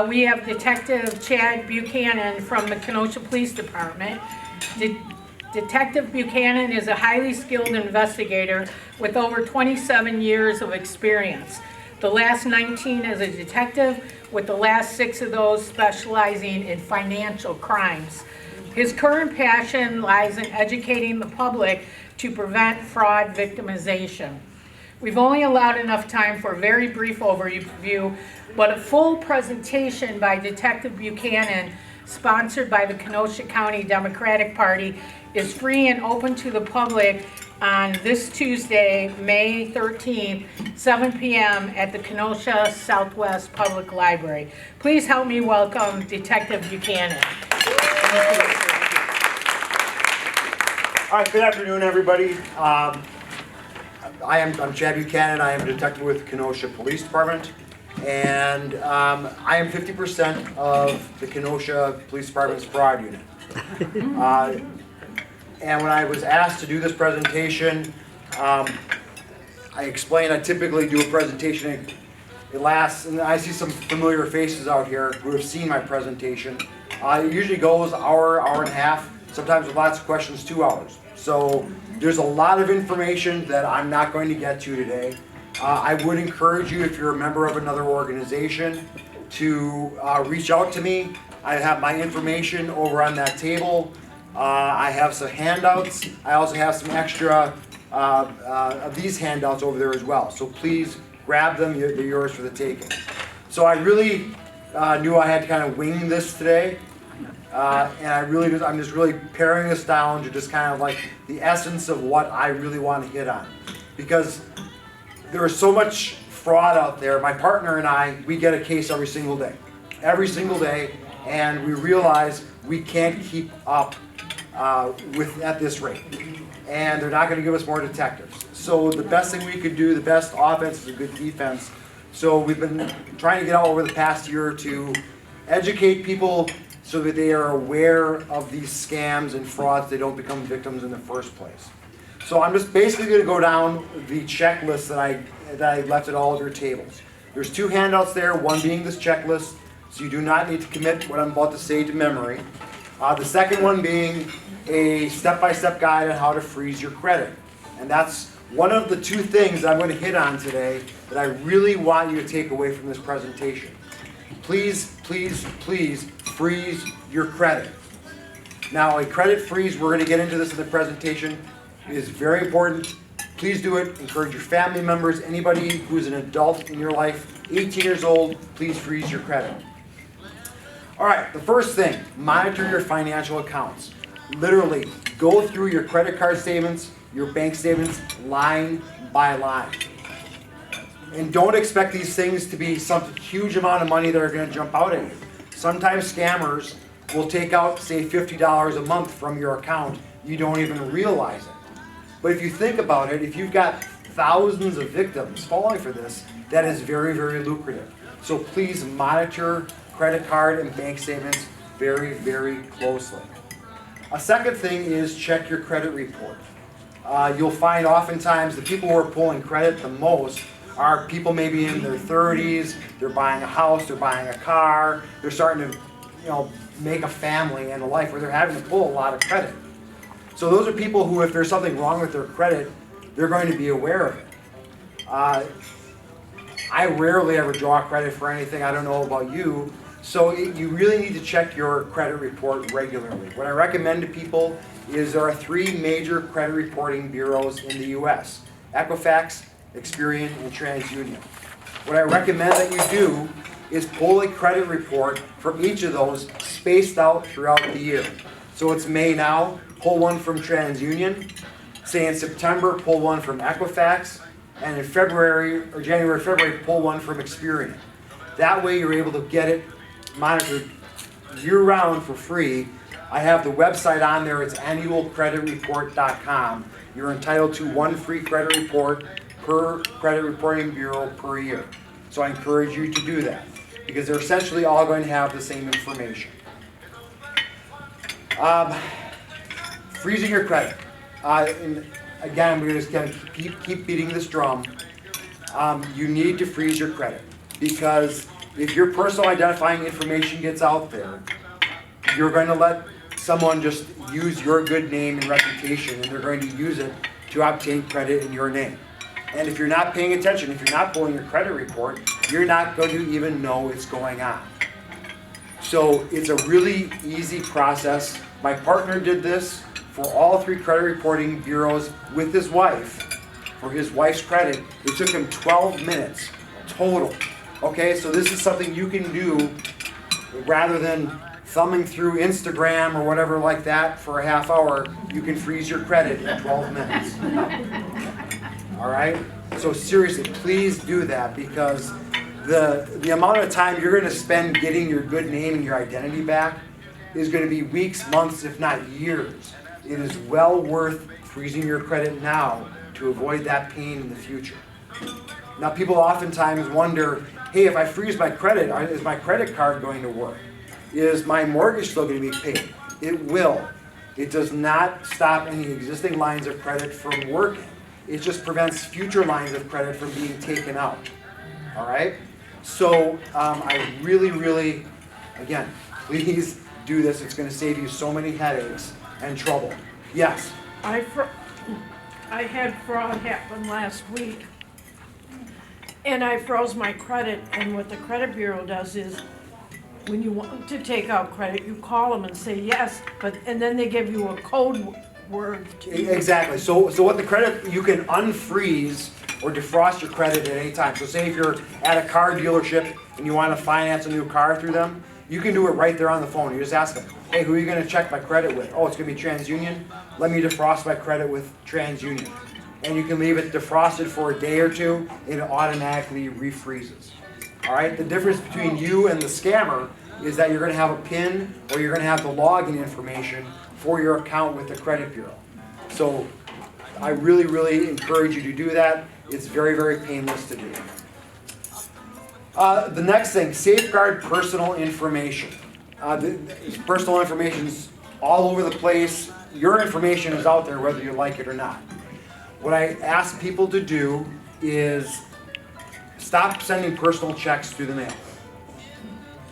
We have Detective Chad Buchanan from the Kenosha Police Department. Detective Buchanan is a highly skilled investigator with over 27 years of experience. The last 19 as a detective, with the last 6 of those specializing in financial crimes. His current passion lies in educating the public to prevent fraud victimization. We've only allowed enough time for a very brief overview, but a full presentation by Detective Buchanan, sponsored by the Kenosha County Democratic Party, is free and open to the public on this Tuesday, May 13th, 7 p.m. at the Kenosha Southwest Public Library. Please help me welcome Detective Buchanan. All right, good afternoon, everybody. I'm Chad Buchanan. I am a detective with the Kenosha Police Department, and I am 50% of the Kenosha Police Department's fraud unit. And when I was asked to do this presentation, I explained I typically do a presentation. It lasts, and I see some familiar faces out here who have seen my presentation. It usually goes hour, hour and a half, sometimes with lots of questions, 2 hours. So there's a lot of information that I'm not going to get to today. I would encourage you, if you're a member of another organization, to reach out to me. I have my information over on that table. I have some handouts. I also have some extra of these handouts over there as well. So please grab them, they're yours for the taking. So I really knew I had to kind of wing this today. And I'm just really paring this down to just kind of like the essence of what I really want to hit on. Because there is so much fraud out there. My partner and I, we get a case every single day. Every single day, and we realize we can't keep up at this rate. And they're not going to give us more detectives. So the best thing we could do, the best offense is a good defense. So we've been trying to get out over the past year or two, educate people so that they are aware of these scams and frauds, they don't become victims in the first place. So I'm just basically going to go down the checklist that I left at all of your tables. There's 2 handouts there, one being this checklist, so you do not need to commit what I'm about to say to memory. The second one being a step-by-step guide on how to freeze your credit. And that's one of the 2 things I'm going to hit on today that I really want you to take away from this presentation. Please, please, please freeze your credit. Now, a credit freeze, we're going to get into this in the presentation, is very important. Please do it. Encourage your family members, anybody who is an adult in your life, 18 years old, please freeze your credit. All right, the first thing, monitor your financial accounts. Literally, go through your credit card statements, your bank statements, line by line. And don't expect these things to be some huge amount of money that are going to jump out at you. Sometimes scammers will take out, say, $50 a month from your account. You don't even realize it. But if you think about it, if you've got thousands of victims falling for this, that is very, very lucrative. So please monitor credit card and bank statements very, very closely. A second thing is check your credit report. You'll find oftentimes the people who are pulling credit the most are people maybe in their 30s, they're buying a house, they're buying a car, they're starting to make a family and a life where they're having to pull a lot of credit. So those are people who, if there's something wrong with their credit, they're going to be aware of it. I rarely ever draw credit for anything, I don't know about you, so you really need to check your credit report regularly. What I recommend to people is there are 3 major credit reporting bureaus in the U.S. Equifax, Experian, and TransUnion. What I recommend that you do is pull a credit report from each of those spaced out throughout the year. So it's May now, pull one from TransUnion. Say in September, pull one from Equifax. And in February, or January, February, pull one from Experian. That way you're able to get it monitored year-round for free. I have the website on there, it's annualcreditreport.com. You're entitled to 1 free credit report per credit reporting bureau per year. So I encourage you to do that because they're essentially all going to have the same information. Freezing your credit. And again, we're just going to keep beating this drum. You need to freeze your credit because if your personal identifying information gets out there, you're going to let someone just use your good name and reputation, and they're going to use it to obtain credit in your name. And if you're not paying attention, if you're not pulling your credit report, you're not going to even know it's going on. So it's a really easy process. My partner did this for all 3 credit reporting bureaus with his wife. For his wife's credit, it took him 12 minutes total. Okay, so this is something you can do rather than thumbing through Instagram or whatever like that for a half hour. You can freeze your credit in 12 minutes. All right? So seriously, please do that, because the amount of time you're going to spend getting your good name and your identity back is going to be weeks, months, if not years. It is well worth freezing your credit now to avoid that pain in the future. Now, people oftentimes wonder, hey, if I freeze my credit, is my credit card going to work? Is my mortgage still going to be paid? It will. It does not stop any existing lines of credit from working. It just prevents future lines of credit from being taken out. All right? So I really, again, please do this. It's going to save you so many headaches and trouble. Yes? I had fraud happen last week, and I froze my credit, and what the credit bureau does is, when you want to take out credit, you call them and say yes, and then they give you a code word to use. Exactly. So what the credit, you can unfreeze or defrost your credit at any time. So say if you're at a car dealership and you want to finance a new car through them, you can do it right there on the phone. You just ask them, hey, who are you going to check my credit with? Oh, it's going to be TransUnion. Let me defrost my credit with TransUnion. And you can leave it defrosted for a day or two, and it automatically refreezes. All right? The difference between you and the scammer is that you're going to have a PIN, or you're going to have the login information for your account with the credit bureau. So I really encourage you to do that. It's very painless to do. The next thing, safeguard personal information. Personal information is all over the place. Your information is out there whether you like it or not. What I ask people to do is stop sending personal checks through the mail.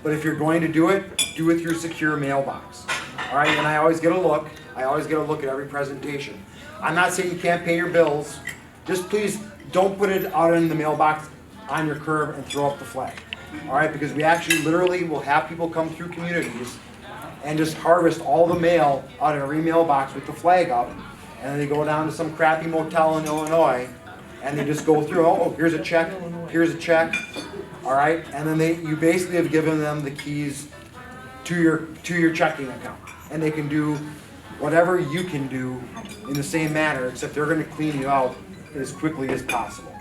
But if you're going to do it through secure mailbox. All right, and I always get a look. I always get a look at every presentation. I'm not saying you can't pay your bills. Just please don't put it out in the mailbox on your curb and throw up the flag. All right, because we actually literally will have people come through communities and just harvest all the mail out of every mailbox with the flag up, and then they go down to some crappy motel in Illinois, and they just go through, oh, here's a check, all right, and then you basically have given them the keys to your checking account, and they can do whatever you can do in the same manner, except they're going to clean you out as quickly as possible.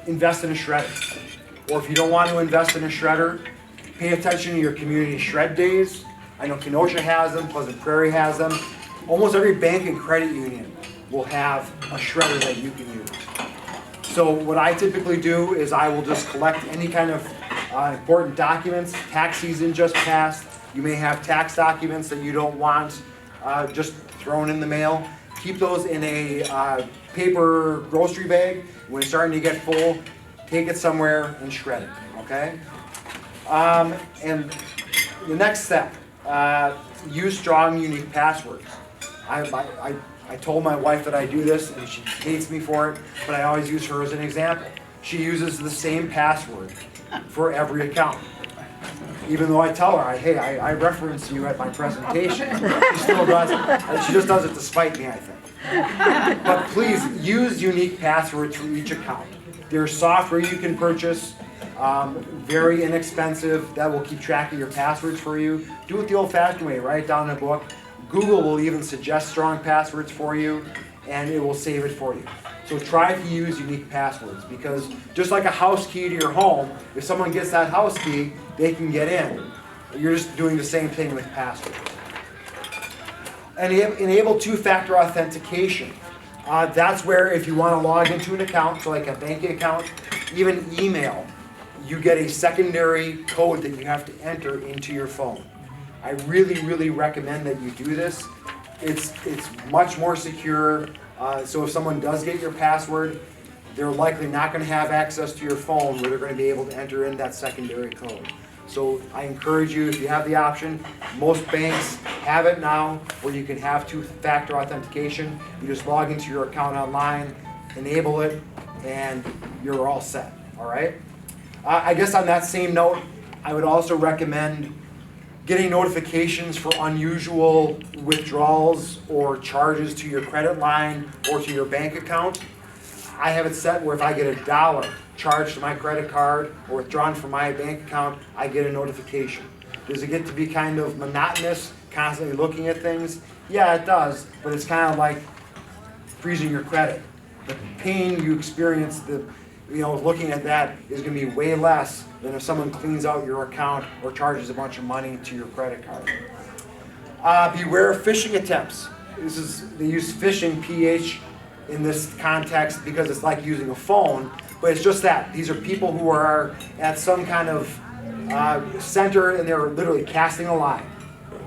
Invest in a shredder. Or if you don't want to invest in a shredder, pay attention to your community shred days. I know Kenosha has them, Pleasant Prairie has them. Almost every bank and credit union will have a shredder that you can use. So what I typically do is I will just collect any kind of important documents. Tax season just passed. You may have tax documents that you don't want just thrown in the mail. Keep those in a paper grocery bag. When it's starting to get full, take it somewhere and shred it, okay? And the next step, use strong, unique passwords. I told my wife that I do this, and she hates me for it, but I always use her as an example. She uses the same password for every account. Even though I tell her, hey, I reference you at my presentation, she still does it. She just does it to spite me, I think. But please use unique passwords for each account. There's software you can purchase, very inexpensive, that will keep track of your passwords for you. Do it the old-fashioned way, write it down in a book. Google will even suggest strong passwords for you, and it will save it for you. So try to use unique passwords, because just like a house key to your home, if someone gets that house key, they can get in. You're just doing the same thing with passwords. And enable two-factor authentication. That's where if you want to log into an account, so like a banking account, even email, you get a secondary code that you have to enter into your phone. I really recommend that you do this. It's much more secure. So if someone does get your password, they're likely not going to have access to your phone where they're going to be able to enter in that secondary code. So I encourage you, if you have the option, most banks have it now where you can have two-factor authentication. You just log into your account online, enable it, and you're all set, all right? I guess on that same note, I would also recommend getting notifications for unusual withdrawals or charges to your credit line or to your bank account. I have it set where if I get $1 charged to my credit card or withdrawn from my bank account, I get a notification. Does it get to be kind of monotonous, constantly looking at things? Yeah, it does, but it's kind of like freezing your credit. The pain you experience, looking at that is going to be way less than if someone cleans out your account or charges a bunch of money to your credit card. Beware of phishing attempts. They use phishing, PH, in this context because it's like using a phone, but it's just that. These are people who are at some kind of center and they're literally casting a line.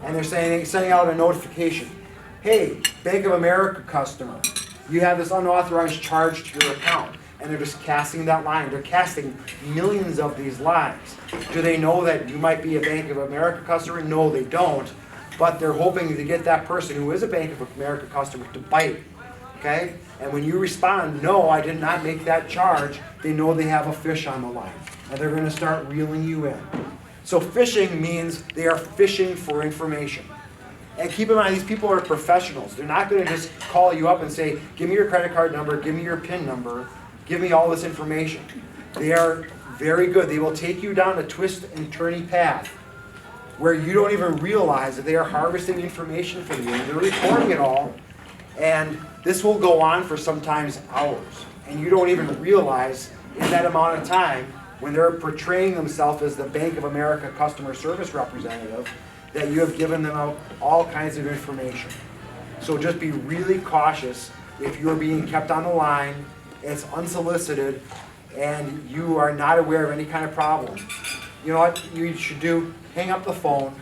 And they're sending out a notification. Hey, Bank of America customer, you have this unauthorized charge to your account. And they're just casting that line. They're casting millions of these lines. Do they know that you might be a Bank of America customer? No, they don't. But they're hoping to get that person who is a Bank of America customer to bite. Okay? And when you respond, no, I did not make that charge, they know they have a fish on the line. And they're going to start reeling you in. So phishing means they are fishing for information. And keep in mind, these people are professionals. They're not going to just call you up and say, give me your credit card number, give me your PIN number, give me all this information. They are very good. They will take you down a twist and turny path where you don't even realize that they are harvesting information from you. They're recording it all. And this will go on for sometimes hours. And you don't even realize in that amount of time, when they're portraying themselves as the Bank of America customer service representative, that you have given them out all kinds of information. So just be really cautious if you're being kept on the line, it's unsolicited, and you are not aware of any kind of problem. You know what you should do? Hang up the phone.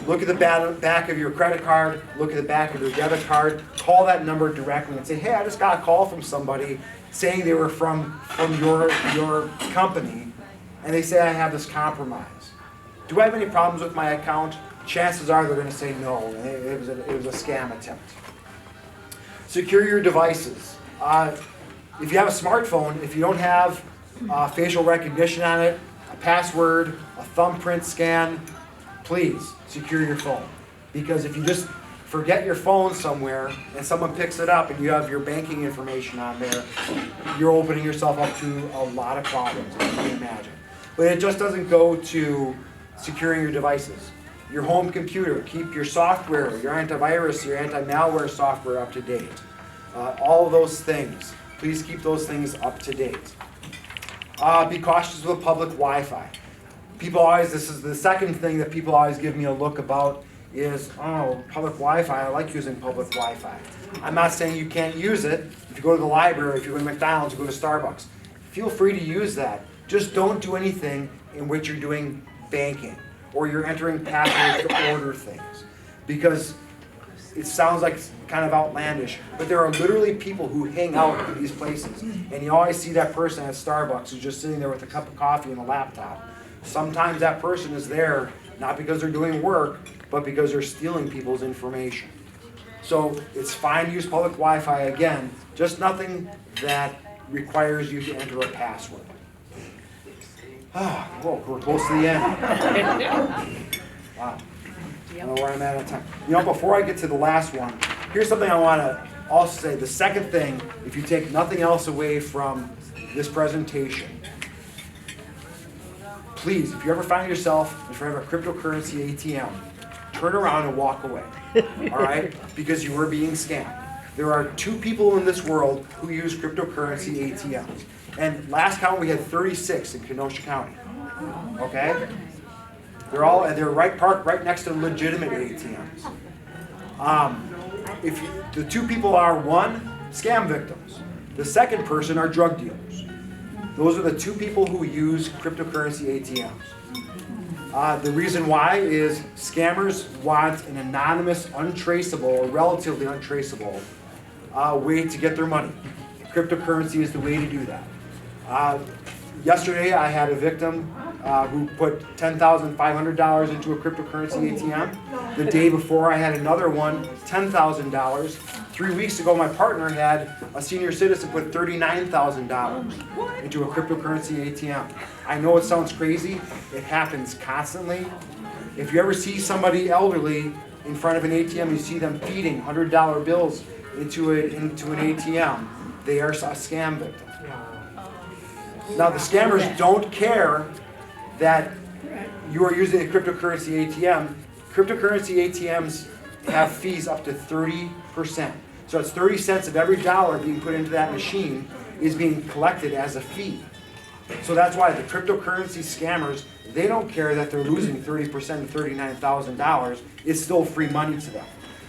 Look at the back of your credit card, look at the back of your debit card, call that number directly and say, hey, I just got a call from somebody saying they were from your company, and they say I have this compromise. Do I have any problems with my account? Chances are they're going to say no, it was a scam attempt. Secure your devices. If you have a smartphone, if you don't have facial recognition on it, a password, a thumbprint scan, please secure your phone. Because if you just forget your phone somewhere and someone picks it up and you have your banking information on there, you're opening yourself up to a lot of problems, as you can imagine. But it just doesn't go to securing your devices. Your home computer, keep your software, your antivirus, your anti-malware software up to date. All of those things, please keep those things up to date. Be cautious with public Wi-Fi. People always, this is the second thing that people always give me a look about is, oh, public Wi-Fi, I like using public Wi-Fi. I'm not saying you can't use it. If you go to the library, if you go to McDonald's, you go to Starbucks, feel free to use that. Just don't do anything in which you're doing banking or you're entering passwords to order things, because it sounds like kind of outlandish, but there are literally people who hang out in these places, and you always see that person at Starbucks who's just sitting there with a cup of coffee and a laptop. Sometimes that person is there not because they're doing work, but because they're stealing people's information. So it's fine to use public Wi-Fi, again, just nothing that requires you to enter a password. Whoa, we're close to the end. Wow. I don't know where I'm at on time. You know, before I get to the last one, here's something I want to also say. The second thing, if you take nothing else away from this presentation, please, if you ever find yourself in front of a cryptocurrency ATM, turn around and walk away, all right? Because you are being scammed. There are 2 people in this world who use cryptocurrency ATMs. And last count, we had 36 in Kenosha County, okay? They're parked right next to legitimate ATMs. The 2 people are, 1, scam victims. The second person are drug dealers. Those are the 2 people who use cryptocurrency ATMs. The reason why is scammers want an anonymous, untraceable, or relatively untraceable way to get their money. cryptocurrency is the way to do that. Yesterday, I had a victim who put $10,500 into a cryptocurrency ATM. The day before, I had another one, $10,000. 3 weeks ago, my partner had a senior citizen put $39,000 into a cryptocurrency ATM. I know it sounds crazy. It happens constantly. If you ever see somebody elderly in front of an ATM, you see them feeding $100 bills into an ATM, they are a scam victim. Now, the scammers don't care that you are using a cryptocurrency ATM. Cryptocurrency ATMs have fees up to 30%. So it's 30 cents of every dollar being put into that machine is being collected as a fee. So that's why the cryptocurrency scammers, they don't care that they're losing 30% of $39,000. It's still free money to them.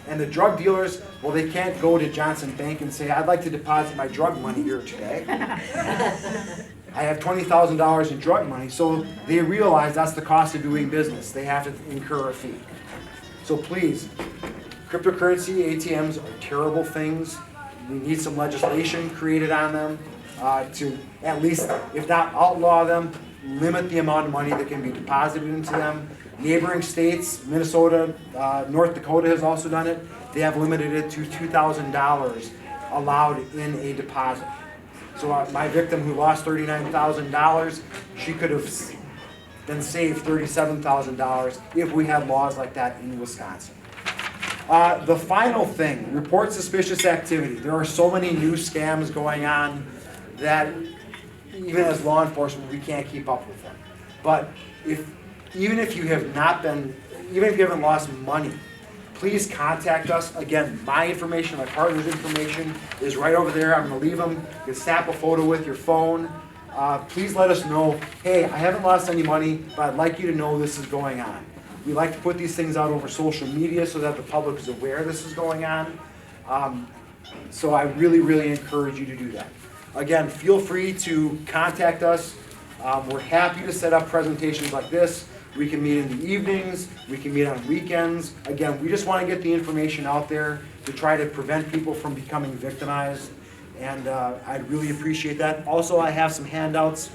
And the drug dealers, well, they can't go to Johnson Bank and say, I'd like to deposit my drug money here today. I have $20,000 in drug money, so they realize that's the cost of doing business. They have to incur a fee. So please, cryptocurrency ATMs are terrible things. We need some legislation created on them to at least, if not outlaw them, limit the amount of money that can be deposited into them. Neighboring states, Minnesota, North Dakota has also done it. They have limited it to $2,000 allowed in a deposit. So my victim who lost $39,000, she could have been saved $37,000 if we had laws like that in Wisconsin. The final thing, report suspicious activity. There are so many new scams going on that even as law enforcement, we can't keep up with them. But even if you haven't lost money, please contact us. Again, my information, my partner's information is right over there. I'm going to leave them. You can snap a photo with your phone. Please let us know, hey, I haven't lost any money, but I'd like you to know this is going on. We like to put these things out over social media so that the public is aware this is going on. So I really, really encourage you to do that. Again, feel free to contact us. We're happy to set up presentations like this. We can meet in the evenings, we can meet on weekends. Again, we just want to get the information out there to try to prevent people from becoming victimized. And I'd really appreciate that. Also, I have some handouts,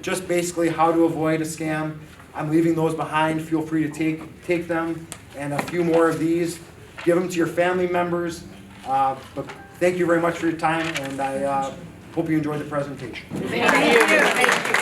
just basically how to avoid a scam. I'm leaving those behind. Feel free to take them. And a few more of these. Give them to your family members. But thank you very much for your time, and I hope you enjoyed the presentation. Thank you.